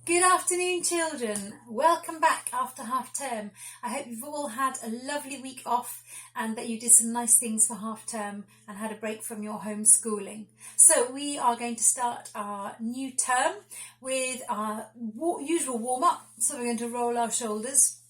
Good afternoon, children. Welcome back after half term. I hope you've all had a lovely week off and that you did some nice things for half term and had a break from your homeschooling. So we are going to start our new term with our usual warm-up. So we're going to roll our shoulders,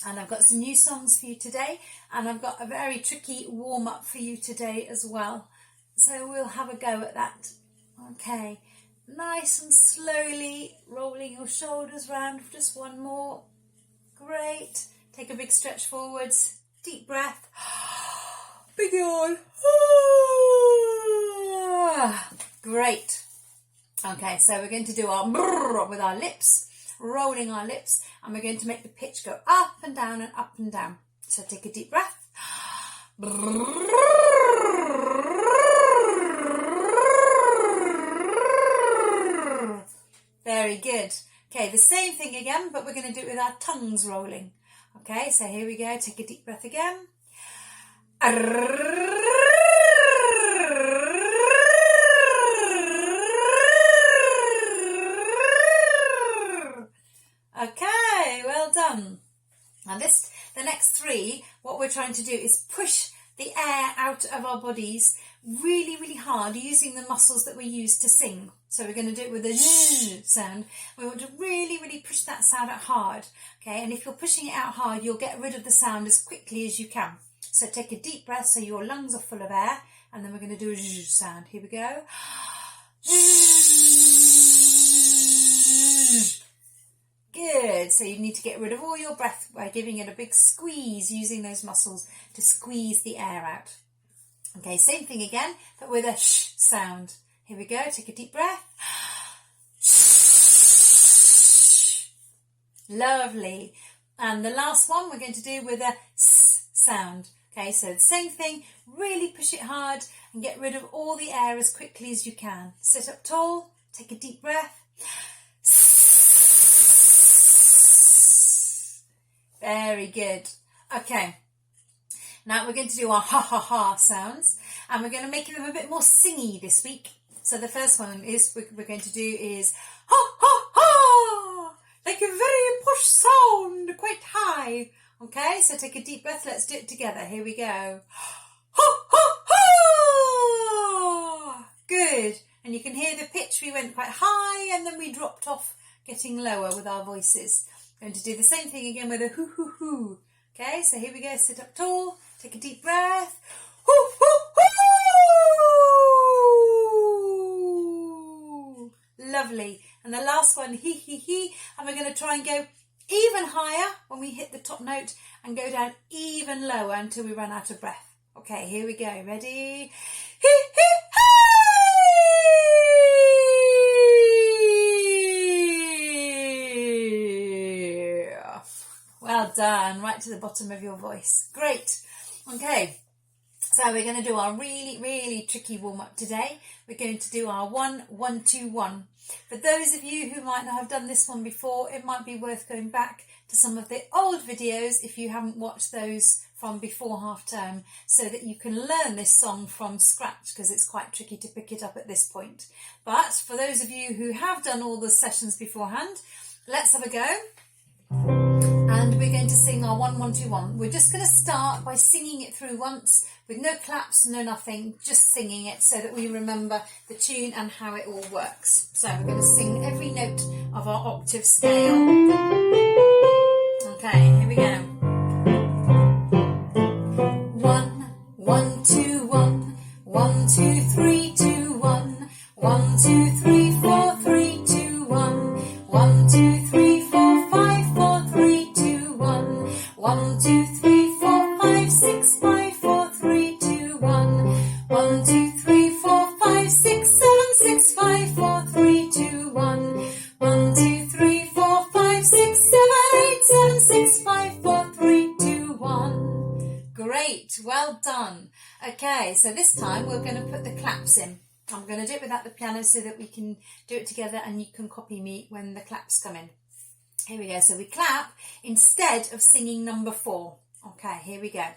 and I've got some new songs for you today, and I've got a very tricky warm-up for you today as well. So we'll have a go at that. Okay. Nice and slowly rolling your shoulders round for just one more. Great. Take a big stretch forwards. Deep breath. Big yawn. Great. Okay, so we're going to do our brrr with our lips, rolling our lips, and we're going to make the pitch go up and down and up and down. So take a deep breath. Very good. Okay, the same thing again, but we're going to do it with our tongues rolling. Okay, so here we go. Take a deep breath again. Okay, well done. Now the next three, what we're trying to do is push the air out of our bodies really, really hard using the muscles that we use to sing. So we're going to do it with a zzz sound. We want to really, really push that sound out hard. Okay, and if you're pushing it out hard, you'll get rid of the sound as quickly as you can. So take a deep breath so your lungs are full of air, and then we're going to do a zzz sound. Here we go. Good. So you need to get rid of all your breath by giving it a big squeeze, using those muscles to squeeze the air out. Okay, same thing again, but with a sh sound. Here we go. Take a deep breath. Lovely. And the last one we're going to do with a s sound. Okay, so the same thing. Really push it hard and get rid of all the air as quickly as you can. Sit up tall. Take a deep breath. Very good. Okay. Now we're going to do our ha ha ha sounds, and we're going to make them a bit more singy this week. So the first one is we're going to do is ha ha ha, like a very posh sound, quite high. Okay, so take a deep breath. Let's do it together. Here we go. Ha ha ha. Good. And you can hear the pitch. We went quite high and then we dropped off, getting lower with our voices. Going to do the same thing again with a hoo hoo hoo. Okay, so here we go. Sit up tall. Take a deep breath. Hoo hoo hoo. Lovely. And the last one, hee hee hee. And we're going to try and go even higher when we hit the top note and go down even lower until we run out of breath. Okay, here we go. Ready? Hee hee hee. Well done, right to the bottom of your voice. Great. Okay, so we're going to do our really, really tricky warm-up today. We're going to do our 1, 1, 2, 1. For those of you who might not have done this one before, it might be worth going back to some of the old videos if you haven't watched those from before half term, so that you can learn this song from scratch, because it's quite tricky to pick it up at this point. But for those of you who have done all the sessions beforehand, let's have a go. And we're going to sing our 1, 1, 2, 1. We're just going to start by singing it through once with no claps, no nothing, just singing it so that we remember the tune and how it all works. So we're going to sing every note of our octave scale. Okay, here we go. 1, 1, 2, 1. 1, 2, 3, 2, 1. 1, 2, 3, 4, 3, 2, 1. 1, 2, 3, 4, 5, 4, 3, 2, 1. 1, 2, 3, 4, 5, 6, 5, 4, 3, 2, 1. 1, 2, 3, 4, 5, 6, 7, 6, 5, 4, 3, 2, 1. 1, 2, 3, 4, 5, 6, 7, 8, 7, 6, 5, 4, 3, 2, 1. Great, well done. Okay, so this time we're going to put the claps in. I'm going to do it without the piano so that we can do it together and you can copy me when the claps come in. Here we go. So we clap instead of singing number 4. Okay, here we go.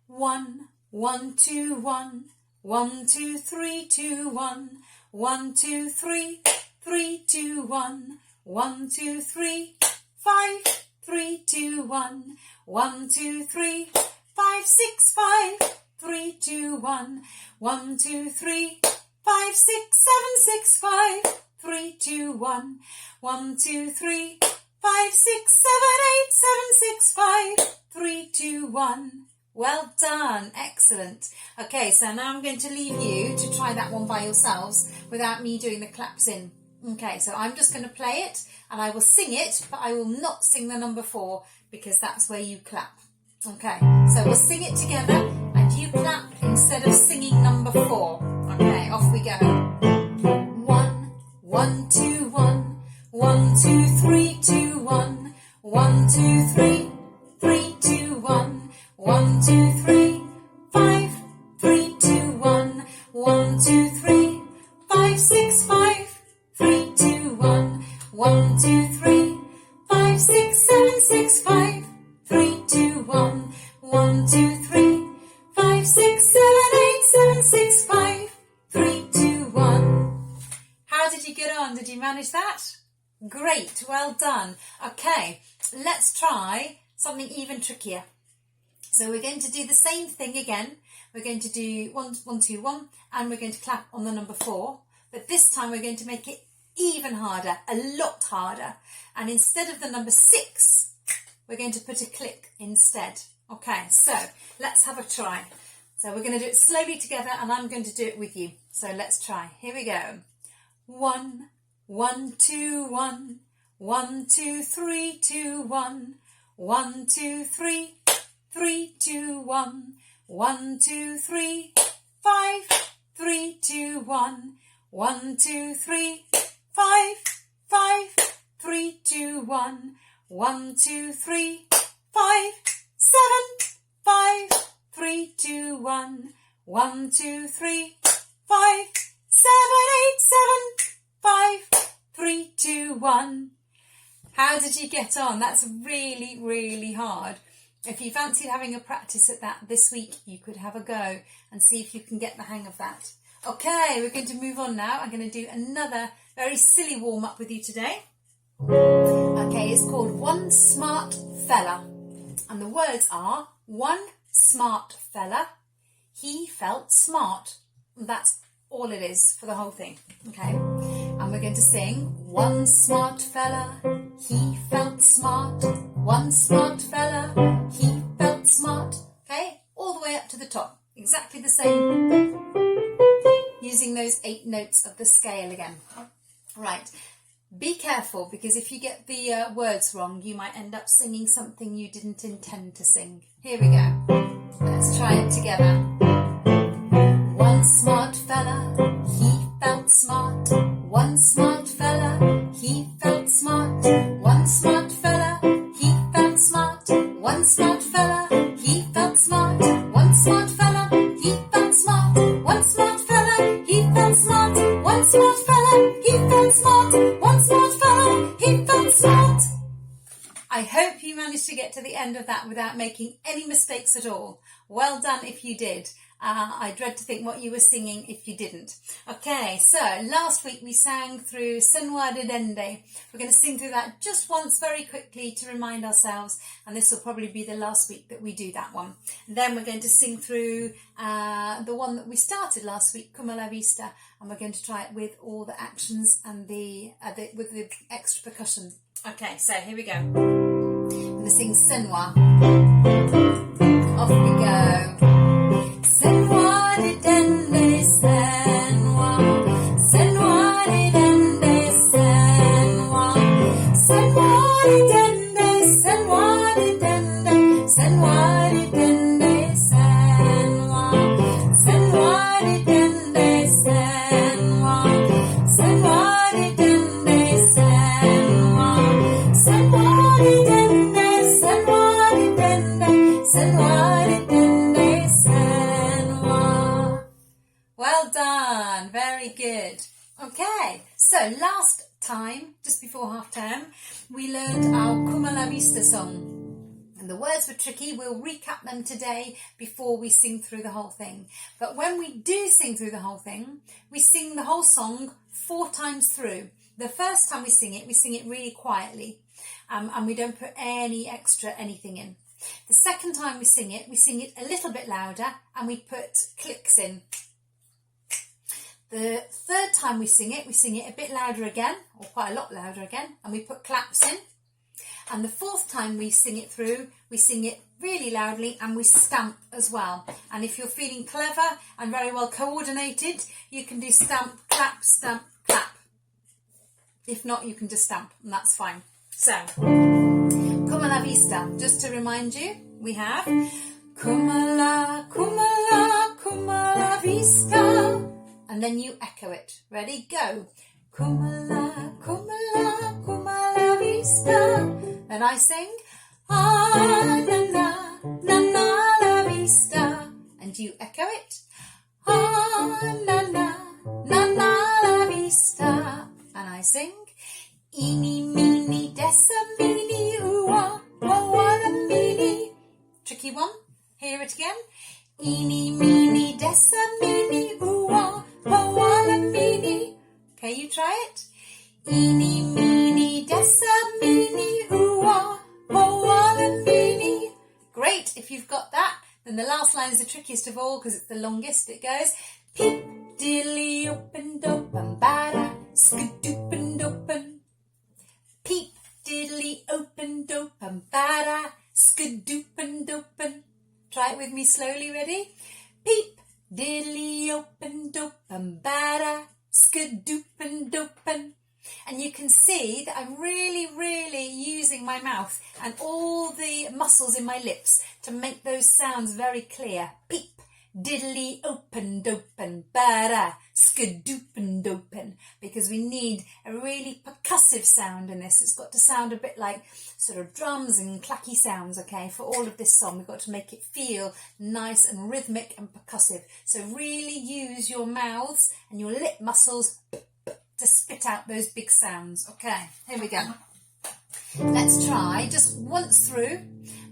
1, 1, 2, 1. 1, 2, 3, 2, 1. 1, 2, 3, 3, 2, 1. 1, 2, 3, 5, 3, 2, 1. 1, 2, 3, 5, 6, 5, 3, 2, 1. 1, 2, 3, 5, 6, 7, 6, 5, 3, 2, 1. 1, 2, 3, 5, 6, 7, 8, 7, 6, 5, 3, 2, 1. Well done, excellent. Okay, so now I'm going to leave you to try that one by yourselves without me doing the claps in. Okay, so I'm just going to play it and I will sing it, but I will not sing the number 4 because that's where you clap. Okay, so we'll sing it together and you clap instead of singing number 4. Okay, off we go. 1, 1, 2, 1. 1, 2, 3, 2, 1. 1, 2, 3, 3, 2, 1. 1, 2, 3, 5, 3, 2, 1. 1, 2, 3, 5, 6, 5, 3, 2, 1. 1, 2, 3, 5, 6, 7, 6, 5, 3, 2, 1. 1, 2, 3, 5, 6, 7, 8, 7, 6, 5, 3, 2, 1. How did you get on? Did you manage that? Great, well done. Okay, let's try something even trickier. So we're going to do the same thing again. We're going to do 1, 1, 2, 1, and we're going to clap on the number 4. But this time we're going to make it even harder, a lot harder. And instead of the number 6, we're going to put a click instead. Okay, so let's have a try. So we're going to do it slowly together and I'm going to do it with you. So let's try. Here we go. 1, 1, 2, 1. 1, 2, 3, 2, 1. 1, 2, 3, 3, 2, 1. 1, 2, 3, 5, 3, 2, 1. 1, 2, 3, 5, 5, 3, 2, 1. 1, 2, 3, 5, 7, 5, 3, 2, 1. 1, 2, 3, 5, 7, 8, 7, 5, 3, 2, 1. How did you get on? That's really, really hard. If you fancied having a practice at that this week, you could have a go and see if you can get the hang of that. Okay, we're going to move on now. I'm going to do another very silly warm-up with you today. Okay, it's called One Smart Fella. And the words are, one smart fella, he felt smart. And that's all it is for the whole thing. Okay, and we're going to sing, one smart fella, he felt smart. One smart fella, he felt smart. Okay, all the way up to the top. Exactly the same. Using those 8 notes of the scale again. Right, be careful because if you get the words wrong, you might end up singing something you didn't intend to sing. Here we go. Let's try it together. One smart fella, he felt smart. One smart fella, he felt smart. One smart fella, he felt smart. One smart fella, he felt smart. One smart fella, he felt smart. One smart fella, he felt smart. One smart fella, he felt smart. One smart fella, he felt smart. I hope you managed to get to the end of that without making any mistakes at all. Well done if you did. I dread to think what you were singing if you didn't. Okay, so last week we sang through Senwa de Dende. We're going to sing through that just once very quickly to remind ourselves, and this will probably be the last week that we do that one. And then we're going to sing through the one that we started last week, Como la Vista, and we're going to try it with all the actions and with the extra percussion. Okay, so here we go. I'm going to sing Senwa. Off we go. Senwa de dende, senwa. Senwa de dende, senwa. Senwa de dende, senwa de dende. Senwa de dende, senwa. Senwa de dende, senwa. Senwa de dende, senwa. Senwa de dende, senwa de dende. Senwa de dende, senwa. Well done, very good. Okay, so last time, just before half term, we learned our Como la Vista song. And the words were tricky. We'll recap them today before we sing through the whole thing. But when we do sing through the whole thing, we sing the whole song 4 times through. the first time we sing it really quietly, and we don't put any extra anything in. The second time we sing it a little bit louder and we put clicks in. The third time we sing it a bit louder again, or quite a lot louder again, and we put claps in. And the fourth time we sing it through, we sing it really loudly and we stamp as well. And if you're feeling clever and very well coordinated, you can do stamp, clap, stamp, clap. If not, you can just stamp, and that's fine. So, come la vista. Just to remind you, we have come la vista. And then you echo it. Ready? Go. Come la vista. Then I sing, ah, na la vista. And you echo it. Ah, na la vista. And I sing, eeny, meeny, dessa, meeny, ooh-ah, wah-wah, meeny. Tricky one. Hear it again. Eeny, meeny, dessa, meeny, ooh-ah, wah-wah, meeny. Okay, you try it. Eeny, meeny, dessa, meeny, ooh-ah, wah-wah, meeny. Great, if you've got that, then the last line is the trickiest of all because it's the longest. It goes, peep, diddly, open, dopen, bada, skadoopin, dopen. Peep, diddly, open, dopen, bada, skadoopin, dopen. Try it with me slowly, ready? Peep, diddly, open, dopen, bada, skadoopin, dopen. And you can see that I'm really using my mouth and all the muscles in my lips to make those sounds very clear. Peep, diddly, open, dopen, bada, skadoopin, dopen. Because we need a really percussive sound in this. It's got to sound a bit like sort of drums and clacky sounds, okay? For all of this song, we've got to make it feel nice and rhythmic and percussive. So really use your mouths and your lip muscles to spit out those big sounds. Okay, here we go. Let's try just once through,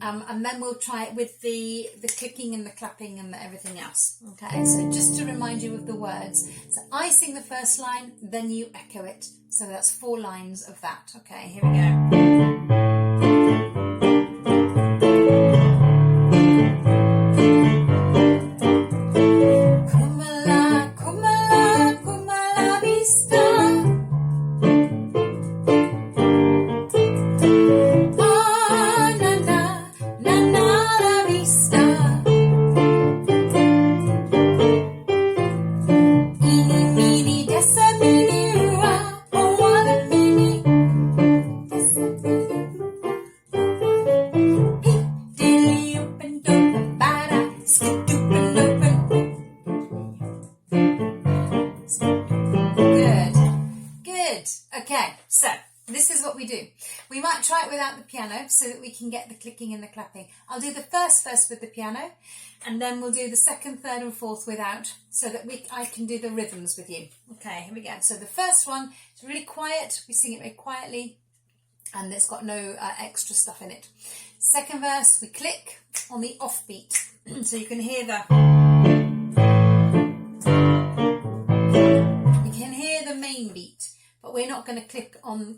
and then we'll try it with the clicking and the clapping and everything else. Okay, so just to remind you of the words. So I sing the first line, then you echo it. So that's 4 lines of that. Okay, here we go. We might try it without the piano so that we can get the clicking and the clapping. I'll do the first with the piano, and then we'll do the second, third and fourth without, so that I can do the rhythms with you. Okay, here we go. So the first one is really quiet. We sing it very quietly and it's got no extra stuff in it. Second verse, we click on the offbeat. So you can hear the main beat. But we're not going to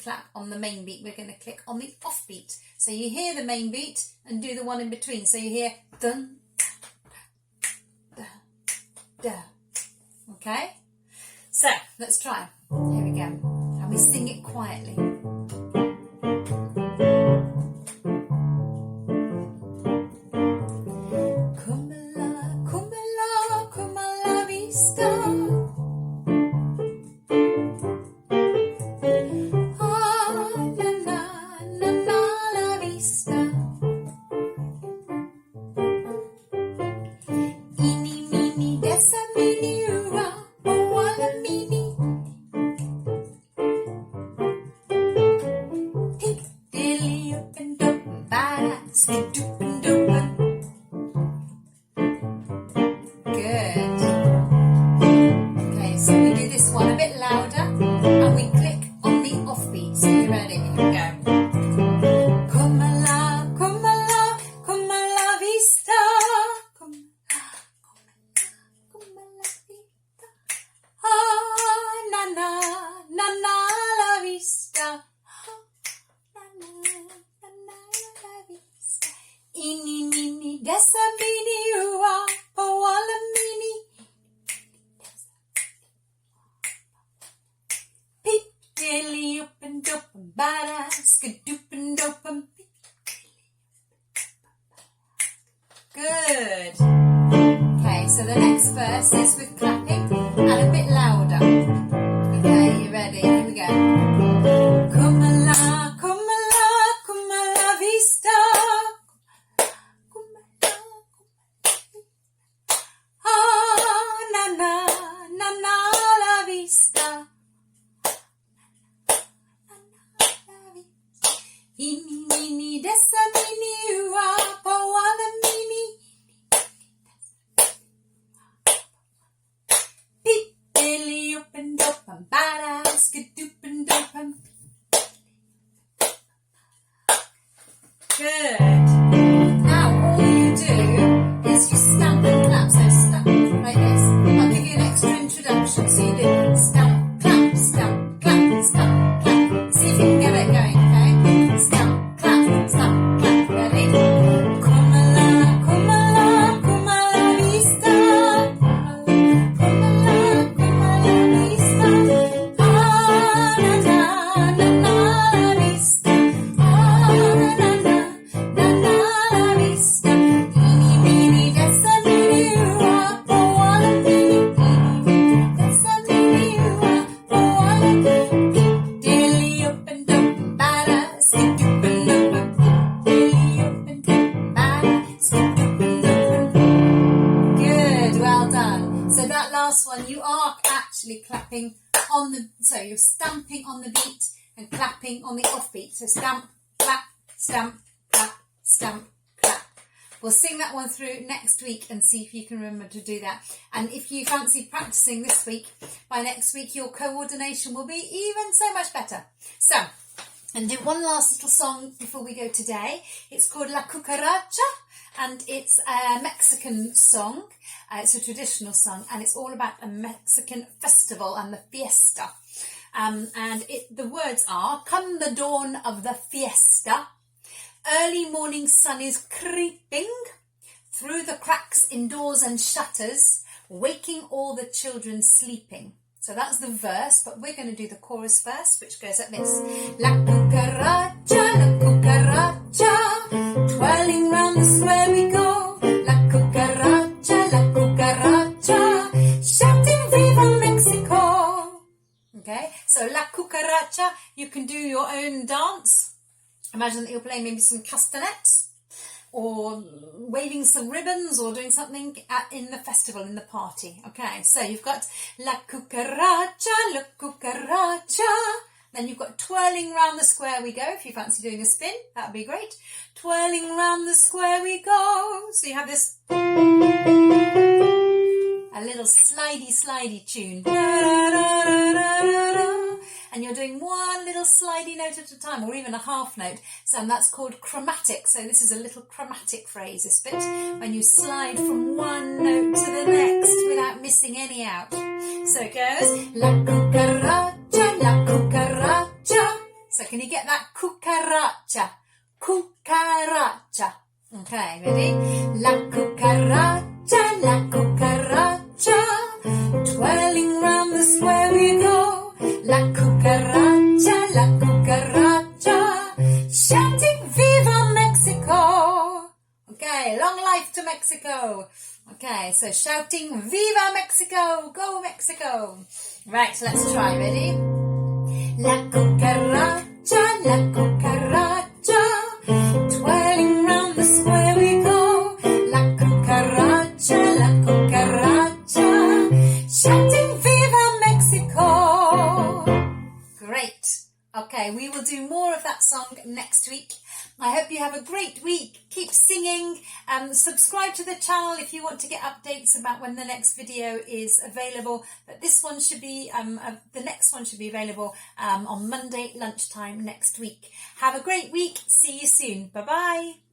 clap on the main beat. We're going to click on the offbeat. So you hear the main beat and do the one in between. So you hear dun, da, da. Okay? So let's try. Here we go. And we sing it quietly. Eeny, meeny, dessa, meeny, ooh-ah, poala, meeny. Peep, dilly, up and up, bada, skadoop and up and good. Okay, so the next verse is with clapping and a bit louder. Okay, you ready? Here we go. Kumala, kumala, kumala vista. Ah, na na, na na la vista. Eeny, meeny, dessa, meeny, ooh-ah, poala, meeny. Peep, dilly, up and up, and bada, skadoop and up and good. Now all you do is you stamp and clap. So stamp like this. I'll give you an extra introduction. So you do stamp, clap, stamp, clap, stamp, clap. See if you can get it going, okay? Stamp, clap, stamp, clap. Ready? Kumala, kumala, kumala vista. Kumala, kumala vista. Ah, na na, na na vista. Ah, na na, na na vista. Eeny, meeny, dessa, meeny, ooh-ah, poala, meeny. Eeny, dessa, meeny, ooh-ah, poala, meeny. Dilly, up and up, bada, skadoop and up. Dilly, up and up, bada, skadoop and up. Good, well done. So that last one, you are actually clapping on the, so you're stamping on the beat and clapping on the offbeat. So stamp, clap, stamp, clap, stamp, clap. We'll sing that one through next week and see if you can remember to do that. And if you fancy practicing this week, by next week your coordination will be even so much better. So, and do one last little song before we go today. It's called La Cucaracha, and it's a Mexican song. It's a traditional song, and it's all about a Mexican festival and the fiesta. And the words are, come the dawn of the fiesta, early morning sun is creeping through the cracks in doors and shutters, waking all the children sleeping. So that's the verse, but we're going to do the chorus first, which goes like this. La cucaracha, twirling round the square we go. La cucaracha, shouting Viva Mexico. Okay, so La Cucaracha, you can do your own dance. Imagine that you're playing maybe some castanets, or waving some ribbons, or doing something in the festival, in the party. Okay, so you've got La Cucaracha, then you've got twirling round the square we go. If you fancy doing a spin, that would be great. Twirling round the square we go. So you have this, a little slidey tune. And you're doing one little slidey note at a time, or even a half note. So, and that's called chromatic. So this is a little chromatic phrase, this bit, when you slide from one note to the next without missing any out. So it goes, La cucaracha, la cucaracha. So can you get that? Cucaracha, cucaracha. Okay, ready? La cucaracha, twirling round the square we go. La cucaracha, shouting Viva Mexico. Okay, long life to Mexico. Okay, so shouting Viva Mexico, go Mexico. Right, so let's try, ready? La cucaracha, twirling round the square we go. La cucaracha, shouting Viva Mexico. Great. Okay, we will do more of that song next week. I hope you have a great week. Keep singing. Subscribe to the channel if you want to get updates about when the next video is available. But this one should be, the next one should be available on Monday lunchtime next week. Have a great week. See you soon. Bye-bye.